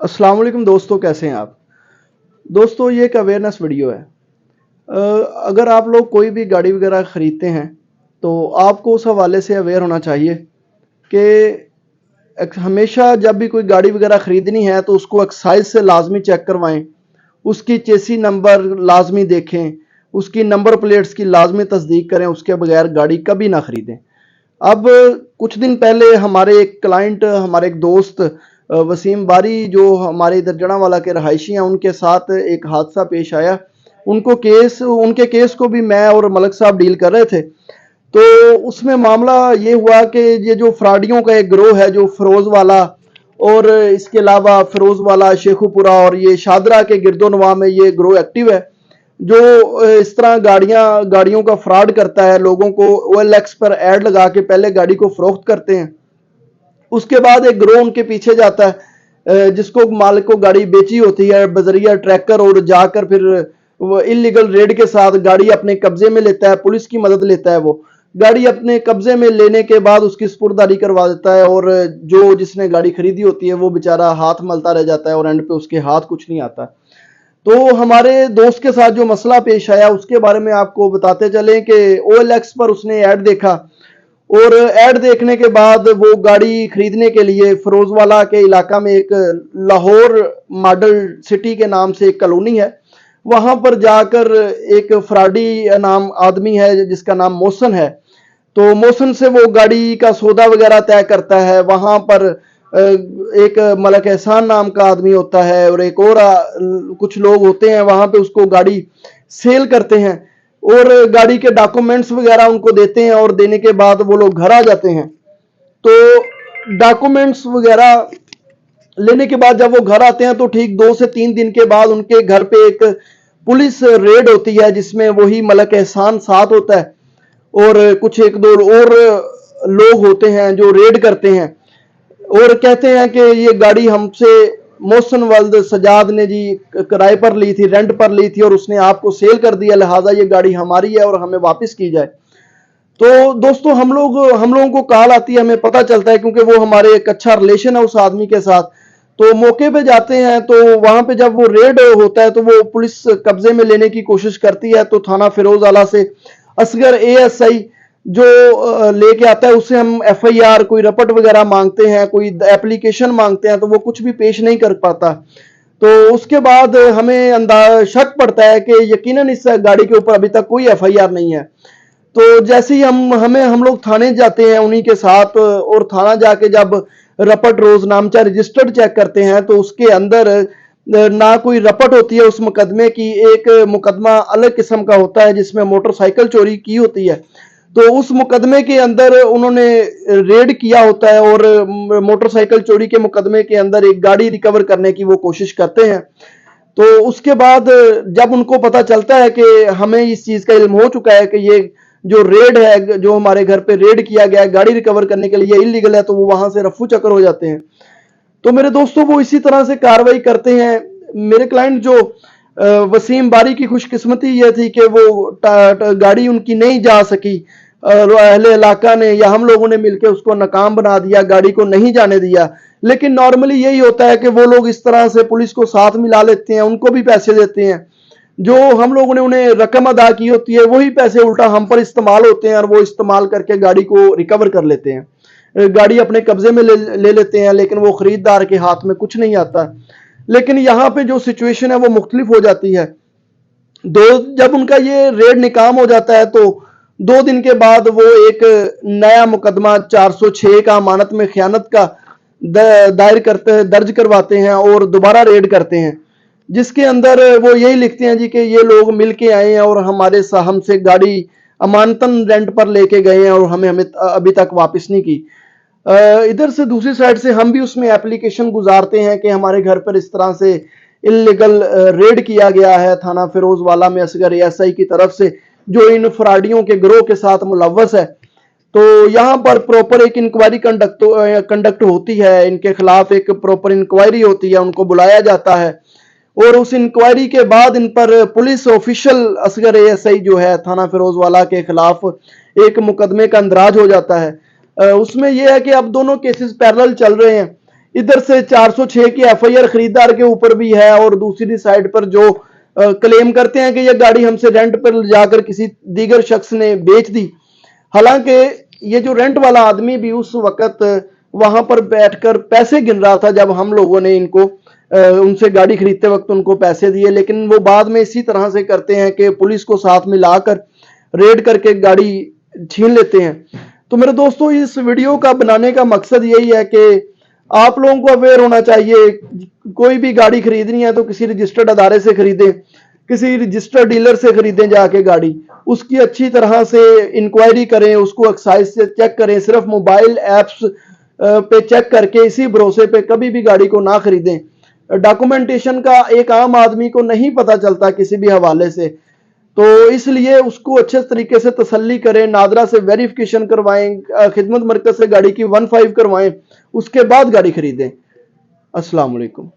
अस्सलाम वालेकुम दोस्तों, कैसे हैं आप। दोस्तों, ये एक अवेयरनेस वीडियो है। अगर आप लोग कोई भी गाड़ी वगैरह ख़रीदते हैं तो आपको उस हवाले से अवेयर होना चाहिए कि हमेशा जब भी कोई गाड़ी वगैरह ख़रीदनी है तो उसको एक्साइज से लाजमी चेक करवाएं, उसकी चेसी नंबर लाजमी देखें, उसकी नंबर प्लेट्स की लाजमी तस्दीक करें, उसके बगैर गाड़ी कभी ना ख़रीदें। अब कुछ दिन पहले हमारे एक क्लाइंट, हमारे एक दोस्त वसीम बारी जो हमारे इधर जड़ांवाला के रहायशी हैं, उनके साथ एक हादसा पेश आया। उनके केस को भी मैं और मलक साहब डील कर रहे थे। तो उसमें मामला ये हुआ कि ये जो फ्राडियों का एक गिरोह है, जो फिरोज वाला और इसके अलावा फिरोज वाला, शेखुपुरा और ये शादरा के गिरदोनवा में ये गिरोह एक्टिव है, जो इस तरह गाड़ियों का फ्रॉड करता है। लोगों को OLX पर ऐड लगा के पहले गाड़ी को फरोख्त करते हैं, उसके बाद एक गिरोह उनके पीछे जाता है, जिसको मालिक को गाड़ी बेची होती है बजरिया ट्रैकर, और जाकर फिर वो इलीगल रेड के साथ गाड़ी अपने कब्जे में लेता है, पुलिस की मदद लेता है। वो गाड़ी अपने कब्जे में लेने के बाद उसकी सुपुर्दारी करवा देता है, और जो जिसने गाड़ी खरीदी होती है वो बेचारा हाथ मलता रह जाता है और एंड पे उसके हाथ कुछ नहीं आता। तो हमारे दोस्त के साथ जो मसला पेश आया उसके बारे में आपको बताते चलें कि OLX पर उसने ऐड देखा, और ऐड देखने के बाद वो गाड़ी खरीदने के लिए फिरोजवाला के इलाका में एक लाहौर मॉडल सिटी के नाम से एक कॉलोनी है, वहां पर जाकर एक फ्राडी नाम आदमी है जिसका नाम मोहसन है, तो मोहसन से वो गाड़ी का सौदा वगैरह तय करता है। वहां पर एक मलक एहसान नाम का आदमी होता है और एक और कुछ लोग होते हैं, वहां पे उसको गाड़ी सेल करते हैं और गाड़ी के डॉक्यूमेंट्स वगैरह उनको देते हैं, और देने के बाद वो लोग घर आ जाते हैं। तो डॉक्यूमेंट्स वगैरह लेने के बाद जब वो घर आते हैं तो ठीक 2 से 3 दिन के बाद उनके घर पे एक पुलिस रेड होती है, जिसमें वही मलक एहसान साथ होता है और कुछ एक दो और लोग होते हैं जो रेड करते हैं और कहते हैं कि ये गाड़ी हमसे मोहसन वल्द सजाद ने जी किराए पर ली थी, रेंट पर ली थी, और उसने आपको सेल कर दिया, लिहाजा ये गाड़ी हमारी है और हमें वापस की जाए। तो दोस्तों, हम लोगों को कॉल आती है, हमें पता चलता है क्योंकि वो हमारे एक अच्छा रिलेशन है उस आदमी के साथ। तो मौके पे जाते हैं, तो वहां पे जब वो रेड होता है तो वो पुलिस कब्जे में लेने की कोशिश करती है। तो थाना फिरोज आला से असगर ASI जो लेके आता है, उससे हम FIR, कोई रपट वगैरह मांगते हैं, कोई एप्लीकेशन मांगते हैं, तो वो कुछ भी पेश नहीं कर पाता। तो उसके बाद हमें शक पड़ता है कि यकीनन इस गाड़ी के ऊपर अभी तक कोई FIR नहीं है। तो जैसे ही हम लोग थाने जाते हैं उन्हीं के साथ, और थाना जाके जब रपट रोजनामचा रजिस्टर्ड चेक करते हैं तो उसके अंदर ना कोई रपट होती है उस मुकदमे की। एक मुकदमा अलग किस्म का होता है जिसमें मोटरसाइकिल चोरी की होती है। तो उस मुकदमे के अंदर उन्होंने रेड किया होता है और मोटरसाइकिल चोरी के मुकदमे के अंदर एक गाड़ी रिकवर करने की वो कोशिश करते हैं। तो उसके बाद जब उनको पता चलता है कि हमें इस चीज का इल्म हो चुका है कि ये जो रेड है, जो हमारे घर पे रेड किया गया है गाड़ी रिकवर करने के लिए, इलीगल है, तो वो वहां से रफू चक्कर हो जाते हैं। तो मेरे दोस्तों, वो इसी तरह से कार्रवाई करते हैं। मेरे क्लाइंट जो वसीम बारी की खुशकिस्मती ये थी कि वो गाड़ी उनकी नहीं जा सकी, अहले इलाका ने या हम लोगों ने मिलकर उसको नाकाम बना दिया, गाड़ी को नहीं जाने दिया। लेकिन नॉर्मली यही होता है कि वो लोग इस तरह से पुलिस को साथ मिला लेते हैं, उनको भी पैसे देते हैं, जो हम लोगों ने उन्हें रकम अदा की होती है वही पैसे उल्टा हम पर इस्तेमाल होते हैं, और वो इस्तेमाल करके गाड़ी को रिकवर कर लेते हैं, गाड़ी अपने कब्जे में ले लेते हैं, लेकिन वो खरीददार के हाथ में कुछ नहीं आता। लेकिन यहाँ पे जो सिचुएशन है वो मुख्तलिफ हो जाती है। जब उनका ये रेड निकाम हो जाता है तो 2 दिन के बाद वो एक नया मुकदमा 406 का अमानत में खयानत का दर्ज करवाते हैं और दोबारा रेड करते हैं, जिसके अंदर वो यही लिखते हैं जी कि ये लोग मिल के आए हैं और हमसे गाड़ी अमानतन रेंट पर लेके गए हैं और हमें अभी तक वापस नहीं की। इधर से दूसरी साइड से हम भी उसमें एप्लीकेशन गुजारते हैं कि हमारे घर पर इस तरह से इलीगल रेड किया गया है थाना फिरोज वाला में असगर ASI की तरफ से, जो इन फ्राडियों के गिरोह के साथ मुलव्वस है। तो यहाँ पर प्रॉपर एक इंक्वायरी कंडक्ट होती है, इनके खिलाफ एक प्रॉपर इंक्वायरी होती है, उनको बुलाया जाता है, और उस इंक्वायरी के बाद इन पर पुलिस ऑफिशियल असगर ASI जो है थाना फिरोज वाला के खिलाफ एक मुकदमे का अंदराज हो जाता है। उसमें यह है कि अब दोनों केसेस पैरेलल चल रहे हैं। इधर से 406 की FIR खरीदार के ऊपर भी है, और दूसरी साइड पर जो क्लेम करते हैं कि ये गाड़ी हमसे रेंट पर जाकर किसी दीगर शख्स ने बेच दी। हालांकि ये जो रेंट वाला आदमी भी उस वक्त वहां पर बैठकर पैसे गिन रहा था जब हम लोगों ने इनको उनसे गाड़ी खरीदते वक्त उनको पैसे दिए, लेकिन वो बाद में इसी तरह से करते हैं कि पुलिस को साथ मिलाकर रेड करके गाड़ी छीन लेते हैं। तो मेरे दोस्तों, इस वीडियो का बनाने का मकसद यही है कि आप लोगों को अवेयर होना चाहिए। कोई भी गाड़ी खरीदनी है तो किसी रजिस्टर्ड अदारे से खरीदें, किसी रजिस्टर्ड डीलर से खरीदें जाके गाड़ी, उसकी अच्छी तरह से इंक्वायरी करें, उसको एक्साइज से चेक करें। सिर्फ मोबाइल ऐप्स पे चेक करके इसी भरोसे पे कभी भी गाड़ी को ना खरीदें। डॉक्यूमेंटेशन का एक आम आदमी को नहीं पता चलता किसी भी हवाले से, तो इसलिए उसको अच्छे तरीके से तसल्ली करें, नादरा से वेरिफिकेशन करवाएं, खिदमत मरकज से गाड़ी की 15 करवाएं, उसके बाद गाड़ी खरीदें। अस्सलाम वालेकुम।